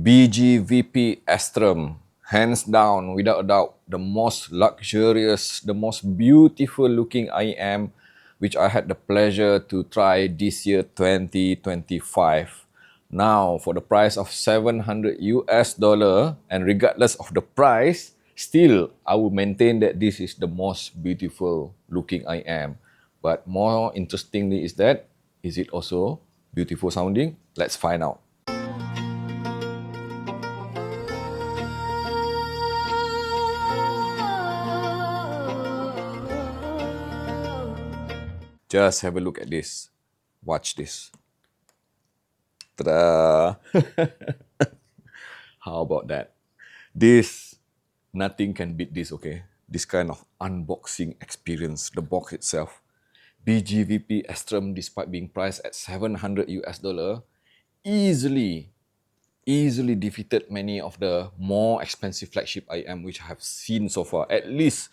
BGVP Astrum, hands down, without a doubt, the most luxurious, the most beautiful looking IM which I had the pleasure to try this year 2025. Now, for the price of 700 US dollar, and regardless of the price, still I will maintain that this is the most beautiful looking IM. But more interestingly is it also beautiful sounding? Let's find out. Just have a look at this. Watch this. Ta-da! How about that? Nothing can beat this, okay? This kind of unboxing experience, the box itself. BGVP Astrum, despite being priced at 700 US dollar, easily defeated many of the more expensive flagship IM which I have seen so far, at least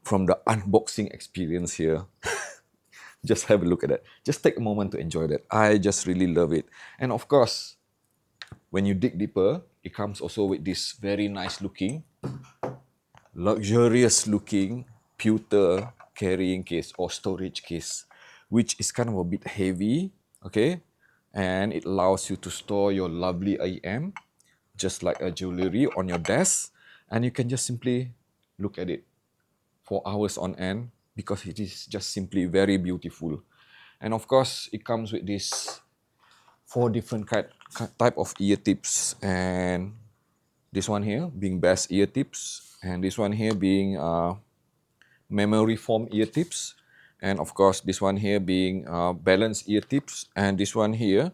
from the unboxing experience here. Just have a look at that. Just take a moment to enjoy that. I just really love it. And of course, when you dig deeper, it comes also with this very nice looking, luxurious looking pewter carrying case or storage case, which is kind of a bit heavy, okay? And it allows you to store your lovely IM, just like a jewelry on your desk, and you can just simply look at it for hours on end because it is just simply very beautiful. And of course, it comes with this 4 different type of ear tips, and this one here being bass ear tips, and this one here being memory foam ear tips, and of course this one here being balance ear tips, and this one here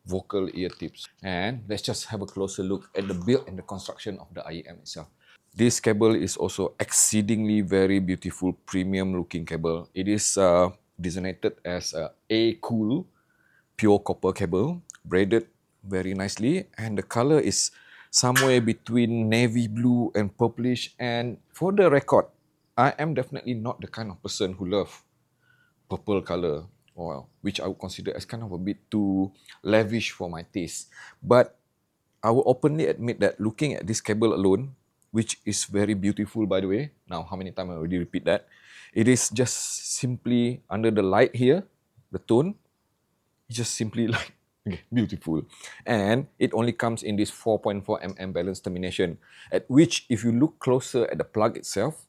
vocal ear tips. And let's just have a closer look at the build and the construction of the IM itself. This cable is also exceedingly very beautiful, premium looking cable. It is designated as a cool pure copper cable, braided very nicely, and the color is somewhere between navy blue and purplish. And for the record, I am definitely not the kind of person who love purple color, or which I would consider as kind of a bit too lavish for my taste. But I will openly admit that looking at this cable alone, which is very beautiful by the way, now how many times I already repeat that, it is just simply under the light here, the tone, it's just simply like beautiful. And it only comes in this 4.4 mm balance termination, at which if you look closer at the plug itself,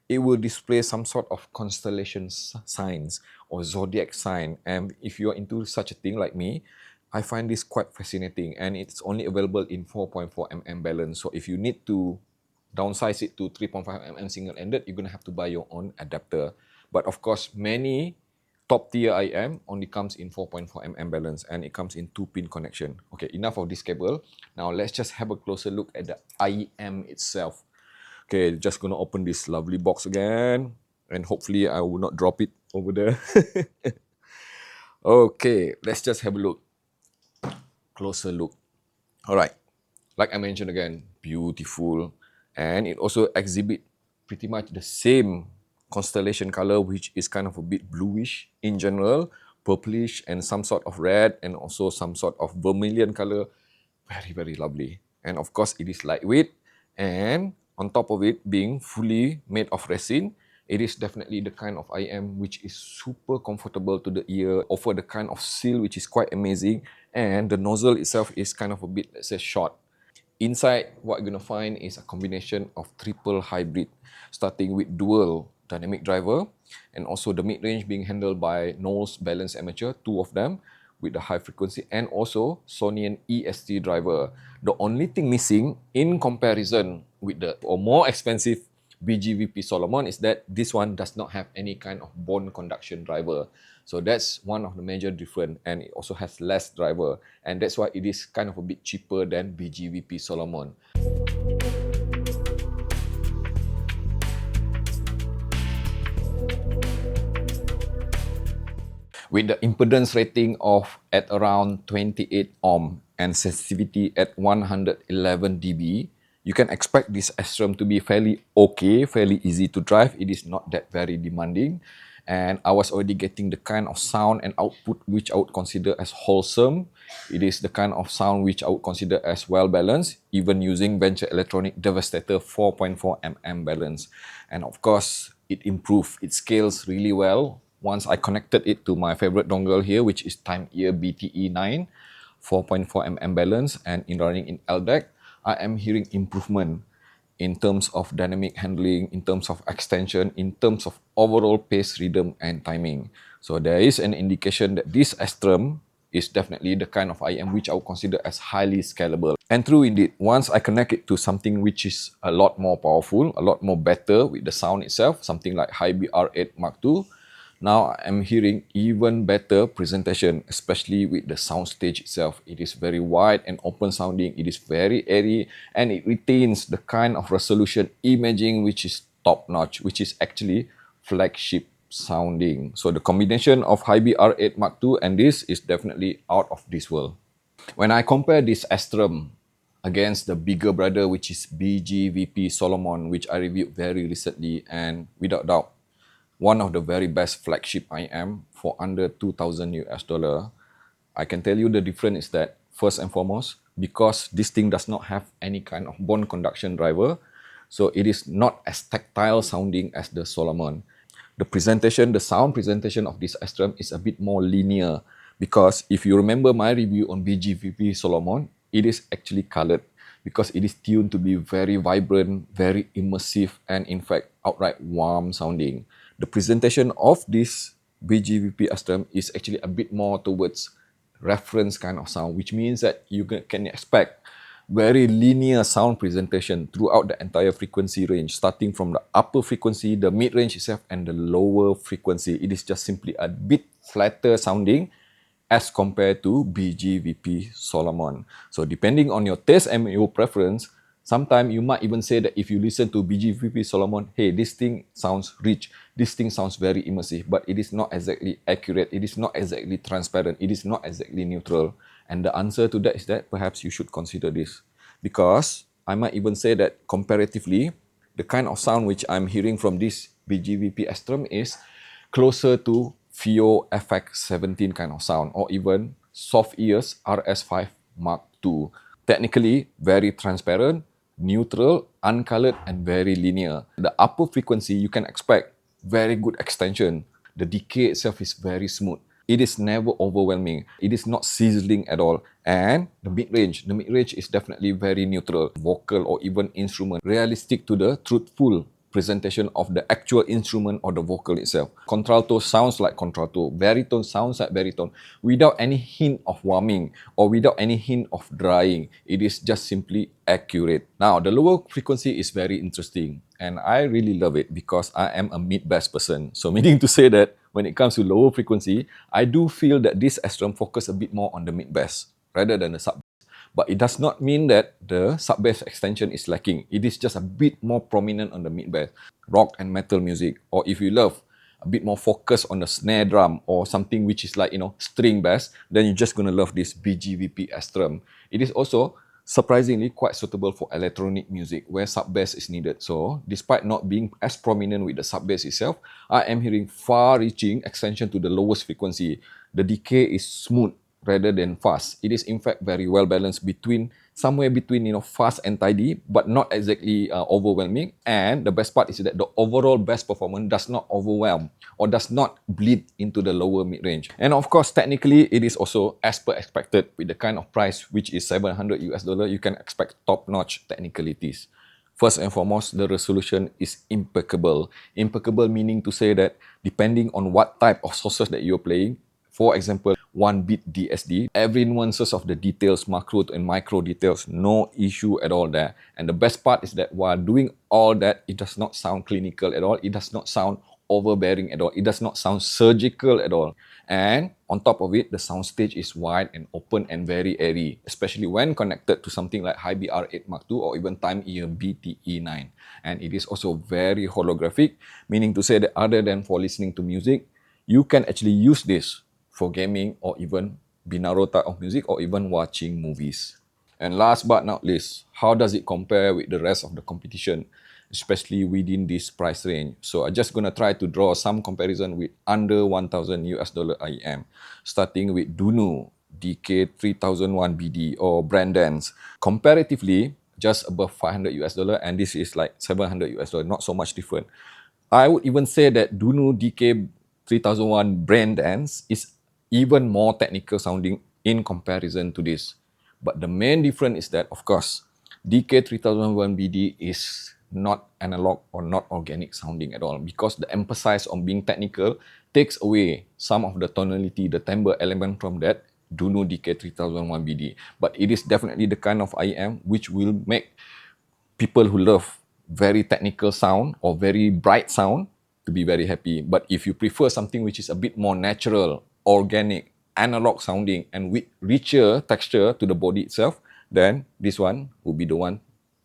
it will display some sort of constellation signs or zodiac sign. And if you're into such a thing like me, I find this quite fascinating, and it's only available in 4.4 mm balance. So if you need to downsize it to 3.5 mm single-ended, you're going to have to buy your own adapter. But of course, many top tier IM only comes in 4.4 mm balance, and it comes in 2-pin connection. Okay, enough of this cable. Now let's just have a closer look at the IM itself. Okay, just gonna open this lovely box again, and hopefully I will not drop it over there. Okay, let's just have a look. Closer look. All right, like I mentioned again, beautiful, and it also exhibits pretty much the same constellation color, which is kind of a bit bluish in general, purplish, and some sort of red, and also some sort of vermilion color. Very, very lovely. And of course, it is lightweight, and on top of it being fully made of resin, it is definitely the kind of IM which is super comfortable to the ear, offer the kind of seal which is quite amazing, and the nozzle itself is kind of a bit, let's say, short. Inside, what you're going to find is a combination of triple hybrid, starting with dual dynamic driver, and also the mid-range being handled by Knowles Balance Amateur, 2 of them, with the high frequency, and also Sonian EST driver. The only thing missing in comparison with the more expensive BGVP Solomon is that this one does not have any kind of bone conduction driver. So that's one of the major difference, and it also has less driver, and that's why it is kind of a bit cheaper than BGVP Solomon. With the impedance rating of at around 28 ohm and sensitivity at 111 dB, you can expect this Astrum to be fairly okay, fairly easy to drive. It is not that very demanding. and I was already getting the kind of sound and output which I would consider as wholesome. It is the kind of sound which I would consider as well balanced, even using Venture Electronic Devastator 4.4mm balance. And of course, it improved. It scales really well. Once I connected it to my favorite dongle here, which is Time Ear BTE9, 4.4mm balance, and in running in LDAC, I am hearing improvement in terms of dynamic handling, in terms of extension, in terms of overall pace, rhythm, and timing. So there is an indication that this Astrum is definitely the kind of IM which I would consider as highly scalable. And true indeed, once I connect it to something which is a lot more powerful, a lot more better with the sound itself, something like Hi-B R8 Mark II, now I'm hearing even better presentation, especially with the soundstage itself. It is very wide and open sounding, it is very airy, and it retains the kind of resolution imaging which is top notch, which is actually flagship sounding. So the combination of Hi-B R8 Mark II and this is definitely out of this world. When I compare this Astrum against the bigger brother, which is BGVP Solomon, which I reviewed very recently, and without doubt, one of the very best flagship IM for under 2,000 US dollar. I can tell you the difference is that, first and foremost, because this thing does not have any kind of bone conduction driver, so it is not as tactile sounding as the Solomon. The presentation, the sound presentation of this Astrum is a bit more linear, because if you remember my review on BGVP Solomon, it is actually colored because it is tuned to be very vibrant, very immersive, and in fact outright warm sounding. The presentation of this BGVP Astrum is actually a bit more towards reference kind of sound, which means that you can expect very linear sound presentation throughout the entire frequency range, starting from the upper frequency, the mid-range itself, and the lower frequency. It is just simply a bit flatter sounding as compared to BGVP Solomon. So depending on your taste and your preference, sometimes you might even say that if you listen to BGVP Solomon, hey, this thing sounds rich, this thing sounds very immersive, but it is not exactly accurate, it is not exactly transparent, it is not exactly neutral. And the answer to that is that perhaps you should consider this. Because I might even say that comparatively, the kind of sound which I'm hearing from this BGVP Astrum is closer to Fio FX17 kind of sound, or even Soft Ears RS5 Mark II. Technically, very transparent, neutral, uncolored, and very linear. The upper frequency, you can expect very good extension. The decay itself is very smooth. It is never overwhelming. It is not sizzling at all. And the mid-range is definitely very neutral. Vocal or even instrument, realistic to the truthful presentation of the actual instrument or the vocal itself. Contralto sounds like contralto, baritone sounds like baritone, without any hint of warming or without any hint of drying. It is just simply accurate. Now, the lower frequency is very interesting, and I really love it because I am a mid-bass person. So meaning to say that when it comes to lower frequency, I do feel that this Astrum focus a bit more on the mid-bass rather than the sub. But it does not mean that the sub-bass extension is lacking. It is just a bit more prominent on the mid-bass. Rock and metal music, or if you love a bit more focus on the snare drum or something which is like, string bass, then you're just going to love this BGVP Astrum. It is also surprisingly quite suitable for electronic music where sub-bass is needed. So, despite not being as prominent with the sub-bass itself, I am hearing far-reaching extension to the lowest frequency. The decay is smooth rather than fast. It is in fact very well balanced somewhere between fast and tidy, but not exactly overwhelming. And the best part is that the overall bass performance does not overwhelm or does not bleed into the lower mid-range. And of course, technically, it is also as per expected with the kind of price which is 700 US dollar. You can expect top-notch technicalities. First and foremost, the resolution is impeccable. Impeccable meaning to say that depending on what type of sources that you're playing, for example, 1-bit DSD, every nuances of the details, macro and micro details, no issue at all there. And the best part is that while doing all that, it does not sound clinical at all. It does not sound overbearing at all. It does not sound surgical at all. And on top of it, the soundstage is wide and open and very airy, especially when connected to something like Hi-B R8 Mark II or even Time Ear BTE9. And it is also very holographic, meaning to say that other than for listening to music, you can actually use this for gaming or even binaural type of music or even watching movies. And last but not least, how does it compare with the rest of the competition? especially within this price range. So I'm just gonna try to draw some comparison with under 1,000 US dollar IM, starting with Dunu DK3001 BD or Brandance. Comparatively, just above 500 US dollar, and this is like 700 US dollar, not so much different. I would even say that Dunu DK3001 Brandance is even more technical sounding in comparison to this. But the main difference is that, of course, DK3001BD is not analog or not organic sounding at all, because the emphasis on being technical takes away some of the tonality, the timbre element from that Dunu DK3001BD. But it is definitely the kind of IM which will make people who love very technical sound or very bright sound to be very happy. But if you prefer something which is a bit more natural, organic, analog sounding and with richer texture to the body itself, then this one would be the one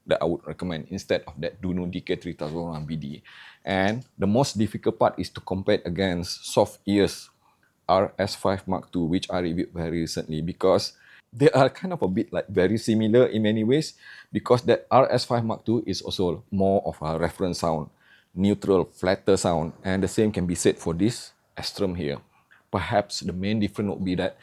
that I would recommend instead of that Dunu DK3001BD. And the most difficult part is to compare it against Soft Ears RS5 Mark II, which I reviewed very recently, because they are kind of a bit like very similar in many ways, because that RS5 Mark II is also more of a reference sound, neutral, flatter sound, and the same can be said for this Astrum here. Perhaps the main difference would be that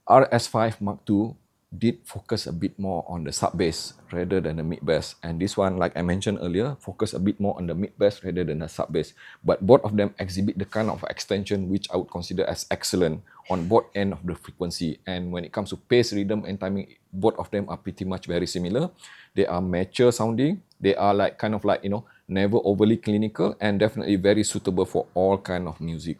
RS5 Mark II did focus a bit more on the sub bass rather than the mid bass, and this one, like I mentioned earlier, focus a bit more on the mid bass rather than the sub bass. But both of them exhibit the kind of extension which I would consider as excellent on both end of the frequency. And when it comes to pace, rhythm and timing, both of them are pretty much very similar. They are mature sounding, they are like kind of like, you know, never overly clinical, and definitely very suitable for all kind of music.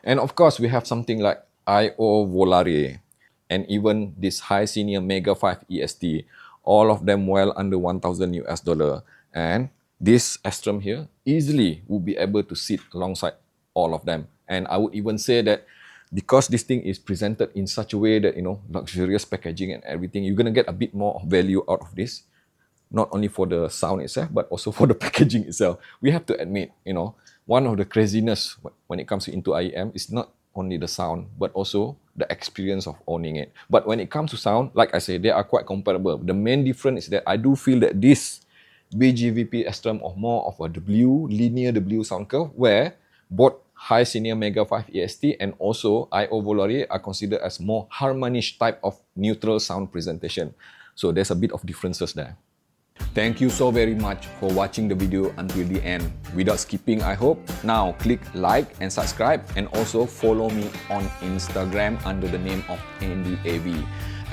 And of course, we have something like I/O Volare, and even this high senior Mega 5 EST, all of them well under 1,000 US dollar. And this Astrum here easily will be able to sit alongside all of them. And I would even say that because this thing is presented in such a way that, you know, luxurious packaging and everything, you're gonna get a bit more value out of this. Not only for the sound itself, but also for the packaging itself. We have to admit, you know, one of the craziness when it comes into IEM is not only the sound, but also the experience of owning it. But when it comes to sound, like I said, they are quite comparable. The main difference is that I do feel that this BGVP Astrum of more of a linear W sound curve, where both high senior Mega 5 EST and also I/O Volare are considered as more harmonious type of neutral sound presentation. So there's a bit of differences there. Thank you so very much for watching the video until the end. Without skipping, I hope. Now click like and subscribe, and also follow me on Instagram under the name of AndyAV.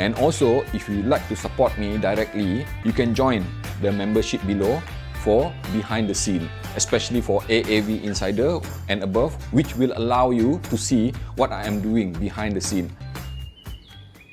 And also, if you'd like to support me directly, you can join the membership below for behind the scene, especially for AAV Insider and above, which will allow you to see what I am doing behind the scene.